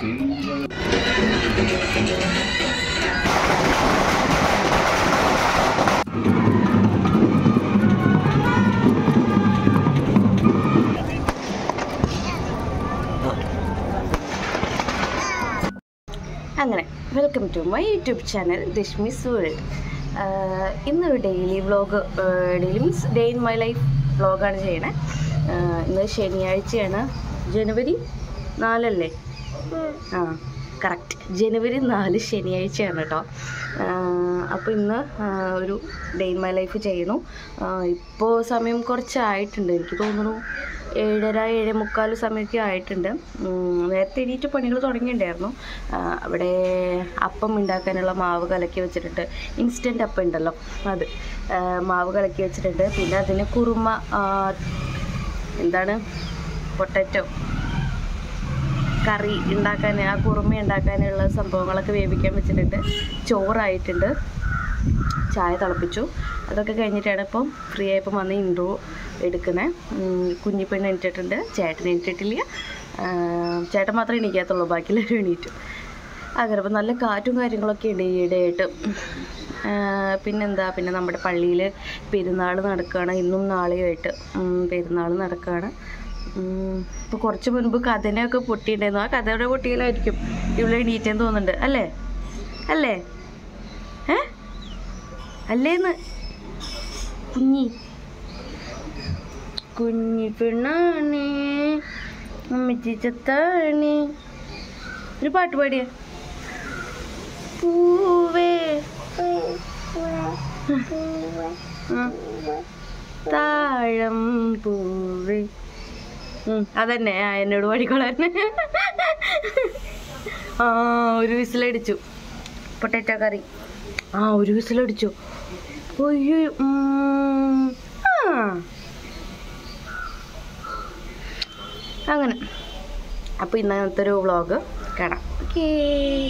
അങ്ങനെ welcome to my YouTube channel Dishmis world. ഇന്നൊരു daily vlog, daily means day in my life വ്ളോഗാണ് ചെയ്യണേ. ഇന്ന് ശനിയാഴ്ചയാണ്, ജനുവരി 4 അല്ലേ? കറക്റ്റ്, ജനുവരി 4 ശനിയാഴ്ചയാണ് കേട്ടോ. അപ്പോൾ ഇന്ന് ഒരു ഡേ ഇൻ മൈ ലൈഫ് ചെയ്യണു. ഇപ്പോൾ സമയം കുറച്ചായിട്ടുണ്ട്, എനിക്ക് തോന്നുന്നു 7:30-7:45 സമയമൊക്കെ ആയിട്ടുണ്ട്. നേരത്തെ എണീറ്റ് പണികൾ തുടങ്ങിയിട്ടുണ്ടായിരുന്നു. അവിടെ അപ്പം ഉണ്ടാക്കാനുള്ള മാവ് കലക്കി വെച്ചിട്ടുണ്ട്. ഇൻസ്റ്റൻറ്റ് അപ്പം ഉണ്ടല്ലോ, അത് മാവ് കലക്കി വെച്ചിട്ടുണ്ട്. പിന്നെ അതിന് കുറുമ, എന്താണ്, പൊട്ടറ്റോ കറി ഉണ്ടാക്കാൻ, ആ കുറുമ ഉണ്ടാക്കാനുള്ള സംഭവങ്ങളൊക്കെ വേവിക്കാൻ വെച്ചിട്ടുണ്ട്. ചോറായിട്ടുണ്ട്, ചായ തിളപ്പിച്ചു. അതൊക്കെ കഴിഞ്ഞിട്ടാണ് ഇപ്പം ഫ്രീ ആയപ്പോൾ വന്ന് ഇൻട്രോ എടുക്കുന്നത്. കുഞ്ഞിപ്പെണ്ണ് എണീറ്റിട്ടുണ്ട്, ചേട്ടൻ എണീറ്റിട്ടില്ല. ചേട്ടൻ മാത്രമേ എണീക്കാത്തുള്ളൂ, ബാക്കിയെല്ലാവരും എണീറ്റു. അങ്ങനെ അപ്പം നല്ല കാറ്റും കാര്യങ്ങളൊക്കെ ഉണ്ട് ഈയിടെയായിട്ട്. പിന്നെന്താ, പിന്നെ നമ്മുടെ പള്ളിയിൽ പെരുന്നാൾ നടക്കുകയാണ്, ഇന്നും നാളെയുമായിട്ട് പെരുന്നാൾ നടക്കുകയാണ്. ഇപ്പോൾ കുറച്ച് മുൻപ് കഥനയൊക്കെ പൊട്ടിയിട്ടുണ്ടായിരുന്നു. ആ കഥയുടെ പൊട്ടിയിലായിരിക്കും ഇവിടെ എണീറ്റെന്ന് തോന്നുന്നുണ്ട്, അല്ലേ? അല്ലേ? അല്ലേന്ന് കുഞ്ഞി പെണ്ണാണേ അമ്മച്ചി ചത്താണേ. ഒരു പാട്ട് പാടിയ പൂവേ താഴം പൂവേ, അതന്നെ എന്നോട് പാടിക്കോളാൻ. ഒരു വിസിലടിച്ചു. പൊട്ടറ്റോ കറി ഒരു വിസിലടിച്ചു. ഒയ്യോ, അങ്ങനെ. അപ്പോൾ ഇന്നത്തെ ഒരു വ്ളോഗ് കാണാം. Okay,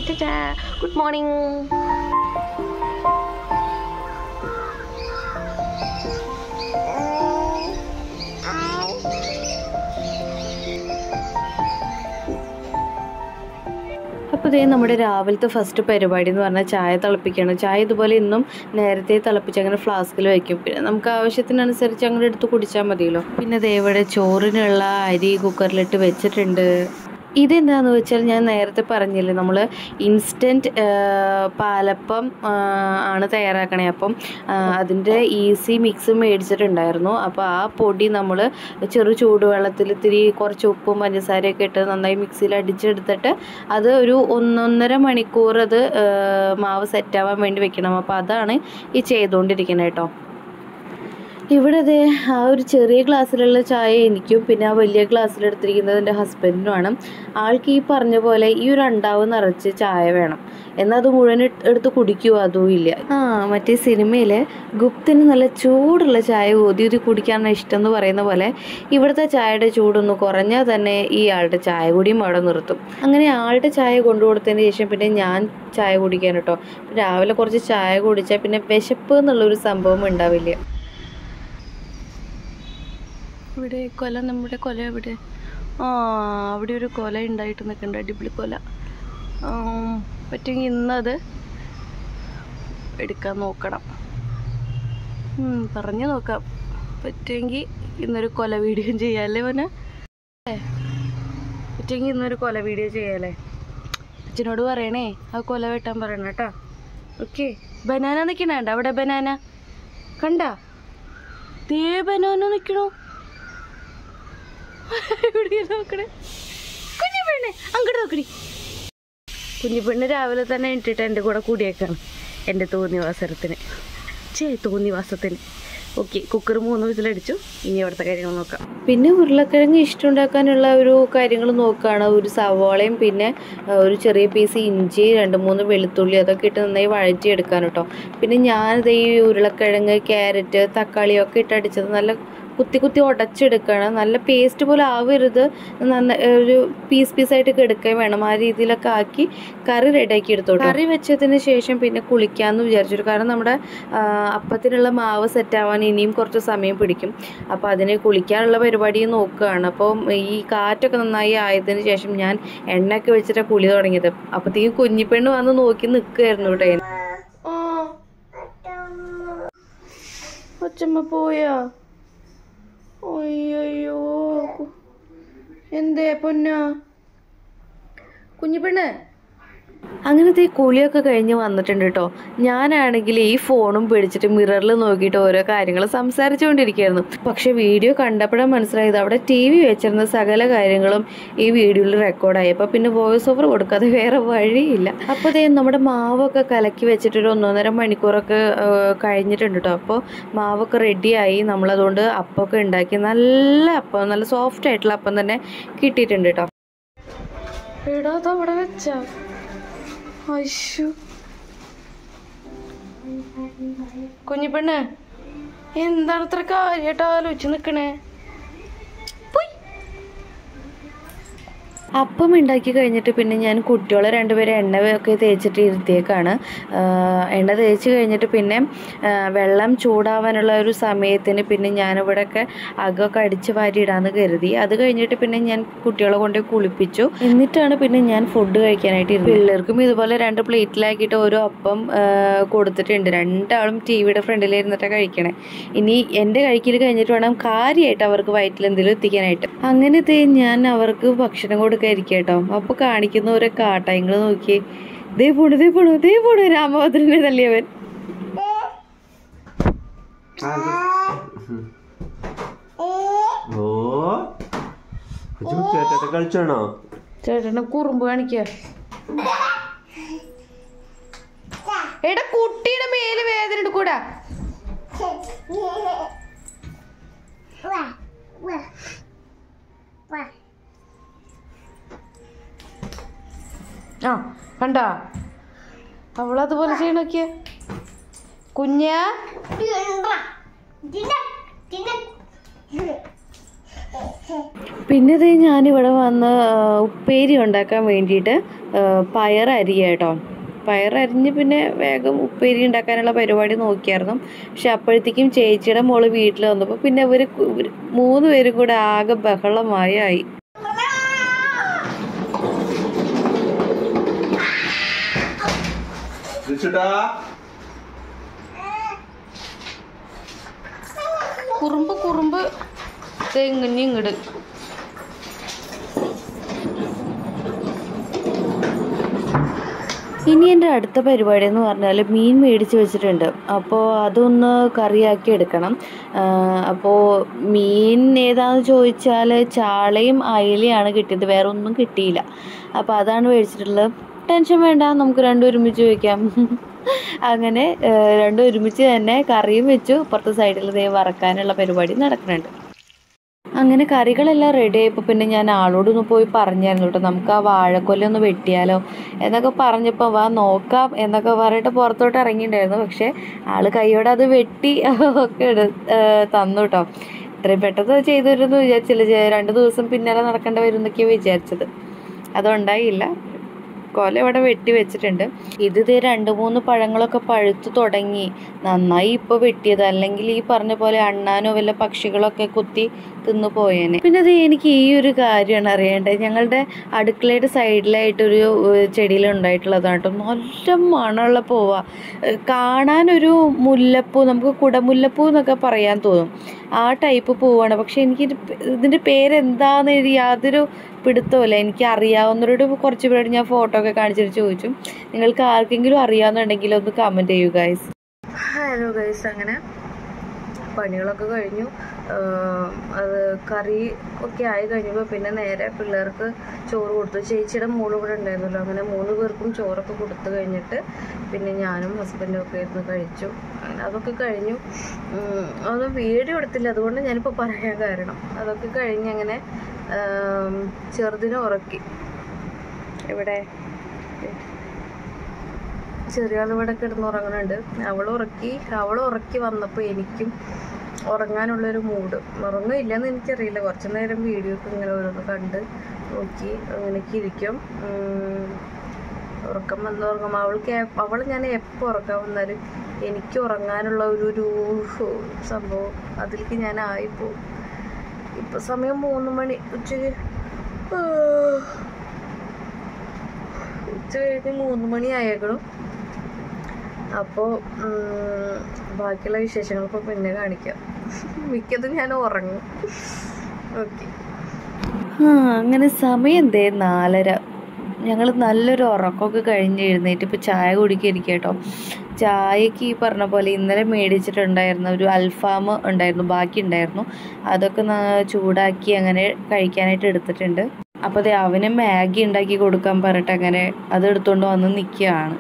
Tata, good morning. അപ്പോൾ ഇതേ നമ്മുടെ രാവിലത്തെ ഫസ്റ്റ് പരിപാടി എന്ന് പറഞ്ഞാൽ ചായ തിളപ്പിക്കണം. ചായ ഇതുപോലെ ഇന്നും നേരത്തെ തിളപ്പിച്ച് അങ്ങനെ ഫ്ലാസ്കിൽ വയ്ക്കും. പിന്നെ നമുക്ക് ആവശ്യത്തിനനുസരിച്ച് അങ്ങനെ എടുത്ത് കുടിച്ചാൽ മതിയല്ലോ. പിന്നെ ദേ ഇവിടെ ചോറിനുള്ള അരി കുക്കറിലിട്ട് വെച്ചിട്ടുണ്ട്. ഇതെന്താണെന്ന് വെച്ചാൽ ഞാൻ നേരത്തെ പറഞ്ഞില്ലേ, നമ്മൾ ഇൻസ്റ്റൻറ്റ് പാലപ്പം ആണ് തയ്യാറാക്കണേ. അപ്പം അതിൻ്റെ ഈസി മിക്സ് മേടിച്ചിട്ടുണ്ടായിരുന്നു. അപ്പോൾ ആ പൊടി നമ്മൾ ചെറു ചൂടുവെള്ളത്തിൽ ഇത്തിരി കുറച്ച് ഉപ്പും പഞ്ചസാരയൊക്കെ ഇട്ട് നന്നായി മിക്സിയിൽ അടിച്ചെടുത്തിട്ട് അത് ഒരു 1-1.5 മണിക്കൂർ അത് മാവ് സെറ്റാവാൻ വേണ്ടി വെക്കണം. അപ്പോൾ അതാണ് ഈ ചെയ്തുകൊണ്ടിരിക്കുന്നത് കേട്ടോ. ഇവിടെ അതേ ആ ഒരു ചെറിയ ഗ്ലാസ്സിലുള്ള ചായ എനിക്കും പിന്നെ ആ വലിയ ഗ്ലാസ്സിലെടുത്തിരിക്കുന്നത് എൻ്റെ ഹസ്ബൻഡിനുമാണ്. ആൾക്ക് ഈ പറഞ്ഞ പോലെ ഈ ഒരു അണ്ടാവ് നിറച്ച് ചായ വേണം, എന്നാൽ അത് മുഴുവൻ എടുത്ത് കുടിക്കുമോ അതും ഇല്ല. മറ്റേ സിനിമയിൽ ഗുപ്തന് നല്ല ചൂടുള്ള ചായ ഊതി കുടിക്കാനാണ് ഇഷ്ടം എന്ന് പറയുന്ന പോലെ ഇവിടുത്തെ ചായയുടെ ചൂടൊന്ന് കുറഞ്ഞാൽ തന്നെ ഈ ആളുടെ ചായ കുടിയും അവിടെ നിർത്തും. അങ്ങനെ ആളുടെ ചായ കൊണ്ടു കൊടുത്തതിന് ശേഷം പിന്നെ ഞാൻ ചായ കുടിക്കാൻ കേട്ടോ. രാവിലെ കുറച്ച് ചായ കുടിച്ചാൽ പിന്നെ വിശപ്പ് എന്നുള്ളൊരു സംഭവം ഉണ്ടാവില്ല. ഇവിടെ കൊല, നമ്മുടെ കൊല എവിടെ? അവിടെ ഒരു കൊല ഉണ്ടായിട്ട് നിൽക്കുന്നുണ്ട്, അടിപൊളി കൊല. പറ്റുമെങ്കിൽ ഇന്നത് എടുക്കാൻ നോക്കണം, പറഞ്ഞു നോക്കാം. പറ്റുമെങ്കിൽ ഇന്നൊരു കൊല വീഡിയോ ചെയ്യാമല്ലേ മോനെ? പറ്റുമെങ്കിൽ ഇന്നൊരു കൊല വീഡിയോ ചെയ്യാമല്ലേ? അച്ഛനോട് പറയണേ ആ കൊല വെട്ടാൻ പറയണം കേട്ടോ. ഓക്കെ. ബനാന നിൽക്കണേണ്ട അവിടെ, ബനാന കണ്ട? ദേ ബനാന നിൽക്കണോ? നോക്കണേ കുഞ്ഞിപ്പെണ്ണെ, അങ്ങോട്ട് നോക്കണി. കുഞ്ഞിപ്പെണ്ണ് രാവിലെ തന്നെ ഇട്ടിട്ട് എൻ്റെ കൂടെ കൂടിയേക്കാണ് എൻ്റെ തോന്നിവാസത്തിന്. Okay, cooker 3 വിസിലടിച്ചു. ഇനി അവിടുത്തെ കാര്യങ്ങൾ നോക്കാം. പിന്നെ ഉരുളക്കിഴങ്ങ് ഇഷ്ടമുണ്ടാക്കാനുള്ള ഒരു കാര്യങ്ങൾ നോക്കുകയാണ്. ഒരു സവാളയും പിന്നെ ഒരു ചെറിയ പീസ് ഇഞ്ചി, 2-3 വെളുത്തുള്ളി അതൊക്കെ ഇട്ട് നന്നായി വഴറ്റിയെടുക്കാൻ കേട്ടോ. പിന്നെ ഞാനിത് ഈ ഉരുളക്കിഴങ്ങ്, ക്യാരറ്റ്, തക്കാളിയൊക്കെ ഇട്ടടിച്ചത് നല്ല കുത്തി കുത്തി ഉടച്ചെടുക്കണം. നല്ല പേസ്റ്റ് പോലെ ആവരുത്, ഒരു പീസായിട്ടൊക്കെ എടുക്കുകയും വേണം. ആ രീതിയിലൊക്കെ ആക്കി കറി റെഡിയാക്കി എടുത്തോളൂ. കറി വെച്ചതിന് ശേഷം പിന്നെ കുളിക്കാമെന്ന് വിചാരിച്ചു. കാരണം നമ്മുടെ അപ്പത്തിനുള്ള മാവ് സെറ്റാവാൻ ഇനിയും കുറച്ച് സമയം പിടിക്കും. അപ്പോൾ അതിന് കുളിക്കാനുള്ള പരിപാടി നോക്കുകയാണ്. അപ്പോൾ ഈ കാറ്റൊക്കെ നന്നായി ആയതിന് ശേഷം ഞാൻ എണ്ണയൊക്കെ വെച്ചിട്ട് കുളി തുടങ്ങിയത്. അപ്പോഴത്തേക്കും കുഞ്ഞിപ്പെണ്ണ് വന്ന് നോക്കി നിൽക്കുകയായിരുന്നു കേട്ടോ. അച്ഛമ്മ പോയാ? അയ്യോ, എന്തേ പൊന്നാ കുഞ്ഞിപ്പെണ്ണ്? അങ്ങനത്തെ കുളിയൊക്കെ കഴിഞ്ഞ് വന്നിട്ടുണ്ട് കേട്ടോ. ഞാനാണെങ്കിൽ ഈ ഫോണും പിടിച്ചിട്ട് മിററിൽ നോക്കിയിട്ട് ഓരോ കാര്യങ്ങൾ സംസാരിച്ചുകൊണ്ടിരിക്കുകയായിരുന്നു. പക്ഷെ വീഡിയോ കണ്ടപ്പോഴേ മനസ്സിലായത് അവിടെ TV വെച്ചിരുന്ന സകല കാര്യങ്ങളും ഈ വീഡിയോയിൽ റെക്കോർഡായി. അപ്പോൾ പിന്നെ വോയിസ് ഓവർ കൊടുക്കാതെ വേറെ വഴിയില്ല. അപ്പോൾ നമ്മുടെ മാവൊക്കെ കലക്കി വെച്ചിട്ടൊരു 1.5 മണിക്കൂറൊക്കെ കഴിഞ്ഞിട്ടുണ്ട് കേട്ടോ. അപ്പോൾ മാവൊക്കെ റെഡിയായി. നമ്മളതുകൊണ്ട് അപ്പമൊക്കെ ഉണ്ടാക്കി നല്ല അപ്പം, നല്ല സോഫ്റ്റ് ആയിട്ടുള്ള അപ്പം തന്നെ കിട്ടിയിട്ടുണ്ട് കേട്ടോ. എടാ അതവിടെ വെച്ചാ? അയ്യോ കുഞ്ഞിപ്പെണ്ണ്, എന്താണ് ഇത്ര കാര്യമായിട്ട് ആലോചിച്ച് നിൽക്കണേ? അപ്പം ഉണ്ടാക്കി കഴിഞ്ഞിട്ട് പിന്നെ ഞാൻ കുട്ടികളെ 2 പേരെ എണ്ണയൊക്കെ തേച്ചിട്ട് ഇരുത്തിയേക്കാണ്. എണ്ണ തേച്ച് കഴിഞ്ഞിട്ട് പിന്നെ വെള്ളം ചൂടാവാനുള്ള ഒരു സമയത്തിന് പിന്നെ ഞാനിവിടെയൊക്കെ അകമൊക്കെ അടിച്ച് വാരിയിടാമെന്ന് കരുതി. അത് കഴിഞ്ഞിട്ട് പിന്നെ ഞാൻ കുട്ടികളെ കൊണ്ട് കുളിപ്പിച്ചു. എന്നിട്ടാണ് പിന്നെ ഞാൻ ഫുഡ് കഴിക്കാനായിട്ട് ഇരുന്നത്. പിള്ളേർക്കും ഇതുപോലെ 2 പ്ലേറ്റിലാക്കിയിട്ട് ഓരോ അപ്പം കൊടുത്തിട്ടുണ്ട്. 2 ആളും TV-യുടെ ഫ്രണ്ടിൽ ഇരുന്നിട്ടാണ് കഴിക്കണേ. ഇനി എൻ്റെ കഴിക്കൽ കഴിഞ്ഞിട്ട് വേണം കാര്യമായിട്ട് അവർക്ക് വയറ്റിൽ എന്തെങ്കിലും എത്തിക്കാനായിട്ട്. അങ്ങനത്തെ ഞാൻ അവർക്ക് ഭക്ഷണം കൊടുക്കാതിരിക്കട്ടോ. അപ്പോൾ കാണിക്കുന്ന ഓരോ കാട്ടായങ്ങൾ നോക്കി. ദേ പോണു രാമഭദ്രനെ തല്ലിയവൻ. ചേട്ടനെ കുറുമ്പ് കാണിക്ക. എടാ കുട്ടിയുടെ മേല് വേദന എടുക്കൂടാ. ആ കണ്ടാ അവളതുപോലെ ചെയ്യണോക്കിയ കുഞ്ഞാ. പിന്നെ ഞാനിവിടെ വന്ന് ഉപ്പേരി ഉണ്ടാക്കാൻ വേണ്ടിയിട്ട് പയറരിയ കേട്ടോ. പയറരിഞ്ഞ് പിന്നെ വേഗം ഉപ്പേരി ഉണ്ടാക്കാനുള്ള പരിപാടി നോക്കിയായിരുന്നു. പക്ഷെ അപ്പോഴത്തേക്കും ചേച്ചിയുടെ മോള് വീട്ടിൽ വന്നപ്പോൾ പിന്നെ ഇവർ 3 പേരും കൂടെ ആകെ ബഹളമായി. കുറുമ്പ് തെങ്ങിങ്ങട്. ഇനി എൻ്റെ അടുത്ത പരിപാടി എന്ന് പറഞ്ഞാൽ മീൻ മേടിച്ച് വെച്ചിട്ടുണ്ട്. അപ്പോൾ അതൊന്ന് കറിയാക്കി എടുക്കണം. അപ്പോൾ മീൻ ഏതാണെന്ന് ചോദിച്ചാൽ ചാളയും അയലയാണ് കിട്ടിയത്, വേറെ ഒന്നും കിട്ടിയില്ല. അപ്പോൾ അതാണ് മേടിച്ചിട്ടുള്ളത്. ടെൻഷൻ വേണ്ട, നമുക്ക് 2 ഒരുമിച്ച് വയ്ക്കാം. അങ്ങനെ 2 ഒരുമിച്ച് തന്നെ കറിയും വെച്ചു. അപ്പുറത്തെ സൈഡിൽ വറക്കാനുള്ള പരിപാടി നടക്കുന്നുണ്ട്. അങ്ങനെ കറികളെല്ലാം റെഡി ആയപ്പോൾ പിന്നെ ഞാൻ ആളോടൊന്ന് പോയി പറഞ്ഞായിരുന്നു കേട്ടോ, നമുക്ക് ആ വാഴക്കൊല്ലൊന്ന് വെട്ടിയാലോ എന്നൊക്കെ പറഞ്ഞപ്പോൾ വാ നോക്കാം എന്നൊക്കെ പറഞ്ഞിട്ട് പുറത്തോട്ട് ഇറങ്ങിയിട്ടുണ്ടായിരുന്നു. പക്ഷേ ആൾ കൈയോടെ അത് വെട്ടി ഒക്കെ തന്നു കേട്ടോ. ഇത്രയും പെട്ടെന്ന് ചെയ്തു വരുമെന്ന് വിചാരിച്ചില്ല. 2 ദിവസം പിന്നാലെ നടക്കേണ്ടി വരും എന്നൊക്കെയാണ് വിചാരിച്ചത്. അതുണ്ടായില്ല. കൊല ഇവിടെ വെട്ടി വെച്ചിട്ടുണ്ട്. ഇത് 2-3 പഴങ്ങളൊക്കെ പഴുത്ത് തുടങ്ങി. നന്നായി ഇപ്പോൾ വെട്ടിയത്, അല്ലെങ്കിൽ ഈ പറഞ്ഞ പോലെ അണ്ണാനോ വല്ല പക്ഷികളൊക്കെ കുത്തി തിന്നു പോയേനെ. പിന്നെ എനിക്ക് ഈ ഒരു കാര്യമാണ് അറിയേണ്ടത്. ഞങ്ങളുടെ അടുക്കളയുടെ സൈഡിലായിട്ടൊരു ചെടിയിൽ ഉണ്ടായിട്ടുള്ളതാണ് കേട്ടോ. നല്ല മണമുള്ള പൂവാ. കാണാനൊരു മുല്ലപ്പൂ, നമുക്ക് കുടമുല്ലപ്പൂ എന്നൊക്കെ പറയാൻ തോന്നും. ആ ടൈപ്പ് പൂവാണ്. പക്ഷെ എനിക്ക് ഇതിൻ്റെ പേരെന്താന്ന് യാതൊരു പിടുത്തമില്ല. എനിക്ക് അറിയാവുന്നവരോട് കുറച്ച് പേരോട് ഞാൻ ഫോട്ടോ ഒക്കെ കാണിച്ചിട്ട് ചോദിച്ചു. നിങ്ങൾക്ക് ആർക്കെങ്കിലും അറിയാവുന്നുണ്ടെങ്കിൽ ഒന്ന് കമൻറ്റ് ചെയ്യൂ ഗൈസ്. ഹലോ ഗൈസ്, അങ്ങനെ പണികളൊക്കെ കഴിഞ്ഞു. അത് കറി ഒക്കെ ആയി കഴിഞ്ഞപ്പോൾ പിന്നെ നേരെ പിള്ളേർക്ക് ചോറ് കൊടുത്തു. ചേച്ചിയുടെ മോള് ഇവിടെ ഉണ്ടായിരുന്നല്ലോ. അങ്ങനെ 3 പേർക്കും ചോറൊക്കെ കൊടുത്തു കഴിഞ്ഞിട്ട് പിന്നെ ഞാനും ഹസ്ബൻഡും ഒക്കെ ഇരുന്ന് കഴിച്ചു. അങ്ങനെ അതൊക്കെ കഴിഞ്ഞു. അത് വീഡിയോ എടുത്തില്ല, അതുകൊണ്ട് ഞാനിപ്പോൾ പറയാൻ കാരണം അതൊക്കെ കഴിഞ്ഞ് അങ്ങനെ ചെറുതിനെ ഉറക്കി. ഇവിടെ ചെറിയ ആൾ ഇവിടെ കിടന്നുറങ്ങുന്നുണ്ട്. അവൾ ഉറക്കി വന്നപ്പോൾ എനിക്കും ഉറങ്ങാനുള്ളൊരു മൂഡ്. ഉറങ്ങില്ലെന്ന് എനിക്കറിയില്ല. കുറച്ച് നേരം വീഡിയോ ഒക്കെ ഇങ്ങനെ ഓരോന്ന് കണ്ട് നോക്കി അങ്ങനെയൊക്കെ ഇരിക്കും. ഉറക്കം വന്ന് ഉറങ്ങും. അവൾ ഞാൻ എപ്പോൾ ഉറക്കം വന്നാലും എനിക്ക് ഉറങ്ങാനുള്ള ഒരു സംഭവം അതിലേക്ക് ഞാൻ ആയിപ്പോവും. ഇപ്പം സമയം 3 മണി, ഉച്ച കഴിഞ്ഞ് 3 മണി ആയേക്കണം. അപ്പോൾ ബാക്കിയുള്ള വിശേഷങ്ങളൊക്കെ പിന്നെ കാണിക്കാം. മിക്കതും ഞാൻ ഉറങ്ങും. ഓക്കെ. അങ്ങനെ സമയം എന്തേ 4:30. ഞങ്ങൾ നല്ലൊരു ഉറക്കമൊക്കെ കഴിഞ്ഞ് എഴുന്നേറ്റ് ഇപ്പോൾ ചായ കുടിക്കാതിരിക്കുക കേട്ടോ. ചായക്ക് ഈ പറഞ്ഞ പോലെ ഇന്നലെ മേടിച്ചിട്ടുണ്ടായിരുന്നു ഒരു അൽഫാം ഉണ്ടായിരുന്നു, ബാക്കി ഉണ്ടായിരുന്നു. അതൊക്കെ ചൂടാക്കി അങ്ങനെ കഴിക്കാനായിട്ട് എടുത്തിട്ടുണ്ട്. അപ്പോൾ അവന് മാഗി ഉണ്ടാക്കി കൊടുക്കാൻ പറഞ്ഞിട്ട് അങ്ങനെ അതെടുത്തുകൊണ്ട് വന്ന് നിൽക്കുകയാണ്.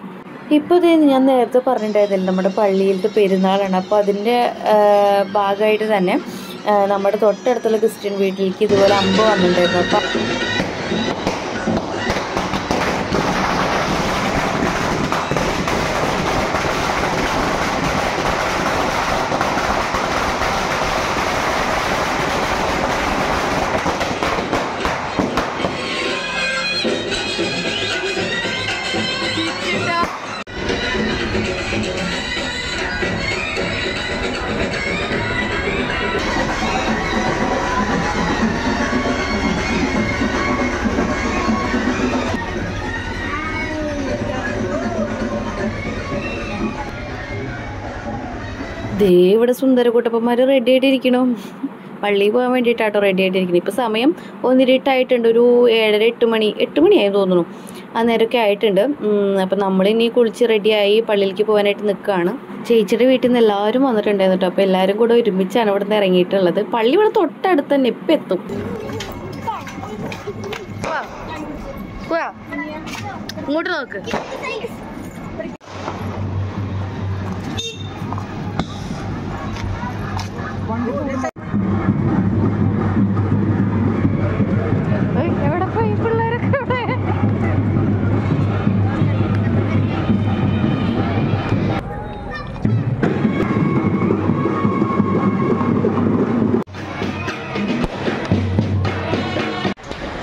ഇപ്പോൾ ഞാൻ നേരത്തെ പറഞ്ഞിട്ടുണ്ടായിരുന്നില്ല, നമ്മുടെ പള്ളിയിലത്തെ പെരുന്നാളാണ്. അപ്പോൾ അതിൻ്റെ ഭാഗമായിട്ട് തന്നെ നമ്മുടെ തൊട്ടടുത്തുള്ള ക്രിസ്ത്യൻ വീട്ടിലേക്ക് ഇതുപോലെ അമ്പ് വന്നിട്ടുണ്ടായിരുന്നു. അപ്പം ഇവിടെ സുന്ദരകുട്ടപ്പന്മാർ റെഡി ആയിട്ടിരിക്കണു. പള്ളിയിൽ പോകാൻ വേണ്ടിയിട്ടാട്ടോ റെഡി ആയിട്ടിരിക്കുന്നത്. ഇപ്പോൾ സമയം 1:08 ഒരു 7:30 8 മണിയായി തോന്നുന്നു. ആ നേരമൊക്കെ ആയിട്ടുണ്ട്. അപ്പം നമ്മളിനി കുളിച്ച് റെഡിയായി പള്ളിയിലേക്ക് പോകാനായിട്ട് നിൽക്കുകയാണ്. ചേച്ചിയുടെ വീട്ടിൽ നിന്ന് എല്ലാവരും വന്നിട്ടുണ്ടായിരുന്നു കേട്ടോ. അപ്പോൾ എല്ലാവരും കൂടെ ഒരുമിച്ചാണ് ഇവിടെ നിന്ന് ഇറങ്ങിയിട്ടുള്ളത്. പള്ളി ഇവിടെ തൊട്ടടുത്ത് തന്നെ ഇപ്പം എത്തും. ഇങ്ങോട്ട് നോക്ക്. എവിടെ പോയി പിള്ളേരൊക്കെ?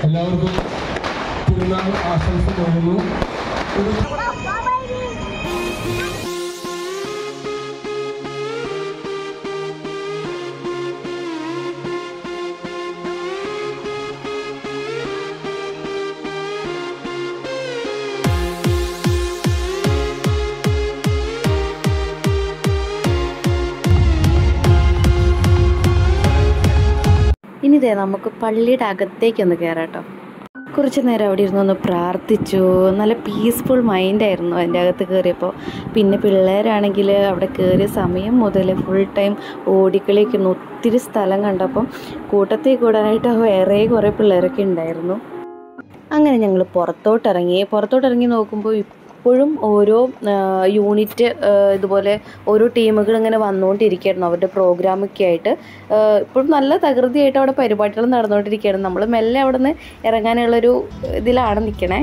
എല്ലാവർക്കും പെരുന്നാൾ ആശംസ നേരുന്നു. ഇനി നമുക്ക് പള്ളിയുടെ അകത്തേക്കൊന്ന് കയറാം കേട്ടോ. കുറച്ച് നേരം അവിടെ ഇരുന്നൊന്ന് പ്രാർത്ഥിച്ചു. നല്ല പീസ്ഫുൾ മൈൻഡായിരുന്നു അതിൻ്റെ അകത്ത് കയറിയപ്പോൾ. പിന്നെ പിള്ളേരാണെങ്കിൽ അവിടെ കയറിയ സമയം മുതൽ ഫുൾ ടൈം ഓടിക്കളിക്കുന്നു. ഒത്തിരി സ്ഥലം കണ്ടപ്പം കൂട്ടത്തിൽ കൂടാനായിട്ട് വേറെ കുറേ പിള്ളേരൊക്കെ ഉണ്ടായിരുന്നു. അങ്ങനെ ഞങ്ങൾ പുറത്തോട്ടിറങ്ങി നോക്കുമ്പോൾ ഇപ്പോഴും ഓരോ യൂണിറ്റ് ഇതുപോലെ ഓരോ ടീമുകൾ ഇങ്ങനെ വന്നുകൊണ്ടിരിക്കുകയായിരുന്നു അവരുടെ പ്രോഗ്രാമൊക്കെ ആയിട്ട്. ഇപ്പോഴും നല്ല തകൃതിയായിട്ട് അവിടെ പരിപാടികൾ നടന്നുകൊണ്ടിരിക്കുകയാണ്. നമ്മൾ മെല്ലെ അവിടെ നിന്ന് ഇറങ്ങാനുള്ളൊരു ഇതിലാണ് നിൽക്കണേ.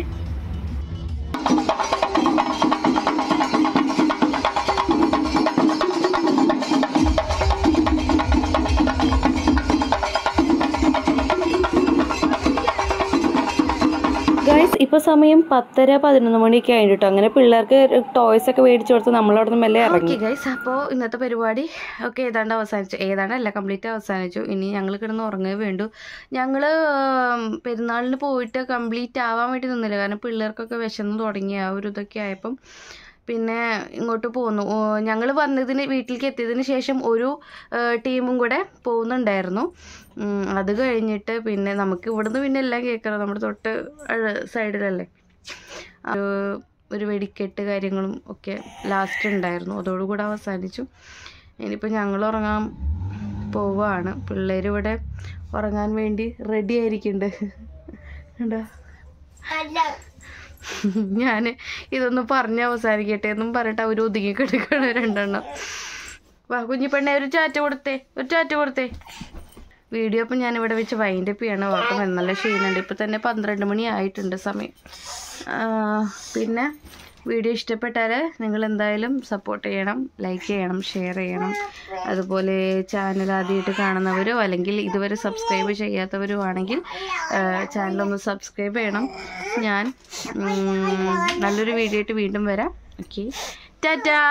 ഗൈസ് ഇപ്പോൾ സമയം 10-11 മണിയൊക്കെ ആയിട്ട്. അങ്ങനെ പിള്ളേർക്ക് ടോയ്സ് ഒക്കെ മേടിച്ചു കൊടുത്ത് നമ്മളവിടെ നിന്ന് മെല്ലെ ഇറങ്ങി. ഗൈസ് അപ്പോൾ ഇന്നത്തെ പരിപാടി ഒക്കെ ഏതാണ്ടല്ല കംപ്ലീറ്റ് അവസാനിച്ചു. ഇനി ഞങ്ങൾ കിടന്ന് ഉറങ്ങേ വേണ്ടു. ഞങ്ങൾ പെരുന്നാളിന് പോയിട്ട് കംപ്ലീറ്റ് ആവാൻ വേണ്ടി നിന്നില്ല. കാരണം പിള്ളേർക്കൊക്കെ വിശന്ന് തുടങ്ങി. ആ ഒരു ഇതൊക്കെ ആയപ്പം പിന്നെ ഇങ്ങോട്ട് പോന്നു. ഞങ്ങൾ വീട്ടിലേക്ക് എത്തിയതിന് ശേഷം ഒരു ടീമും കൂടെ പോകുന്നുണ്ടായിരുന്നു. അത് കഴിഞ്ഞിട്ട് പിന്നെ നമുക്ക് ഇവിടുന്ന് പിന്നെ എല്ലാം കേൾക്കണം. നമ്മുടെ തൊട്ട് സൈഡിലല്ലേ. ഒരു വെടിക്കെട്ട് കാര്യങ്ങളും ഒക്കെ ലാസ്റ്റ് ഉണ്ടായിരുന്നു. അതോടുകൂടെ അവസാനിച്ചു. ഇനിയിപ്പോൾ ഞങ്ങൾ ഉറങ്ങാൻ പോവുകയാണ്. പിള്ളേരിവിടെ ഉറങ്ങാൻ വേണ്ടി റെഡി ആയിരിക്കുന്നുണ്ട്. എന്താ ഞാൻ ഇതൊന്ന് പറഞ്ഞ് അവസാനിക്കട്ടെ എന്നും പറഞ്ഞിട്ട് അവർ ഒതുങ്ങിക്കെടുക്കണ രണ്ടെണ്ണം. വാ കുഞ്ഞിപ്പെണ്ണെ ഒരു ചാറ്റ കൊടുത്തേ. വീഡിയോ അപ്പം ഞാനിവിടെ വെച്ച് വൈൻഡപ്പ് ചെയ്യണം. ഓർക്കും നല്ല ക്ഷീണുണ്ട്. ഇപ്പം തന്നെ 12 മണി ആയിട്ടുണ്ട് സമയം. പിന്നെ വീഡിയോ ഇഷ്ടപ്പെട്ടാൽ നിങ്ങൾ എന്തായാലും സപ്പോർട്ട് ചെയ്യണം, ലൈക്ക് ചെയ്യണം, ഷെയർ ചെയ്യണം. അതുപോലെ ചാനൽ ആദ്യമായിട്ട് കാണുന്നവരോ അല്ലെങ്കിൽ ഇതുവരെ സബ്സ്ക്രൈബ് ചെയ്യാത്തവരോ ആണെങ്കിൽ ചാനലൊന്ന് സബ്സ്ക്രൈബ് ചെയ്യണം. ഞാൻ നല്ലൊരു വീഡിയോ ആയിട്ട് വീണ്ടും വരാം. ഓക്കെ, ടാറ്റാ.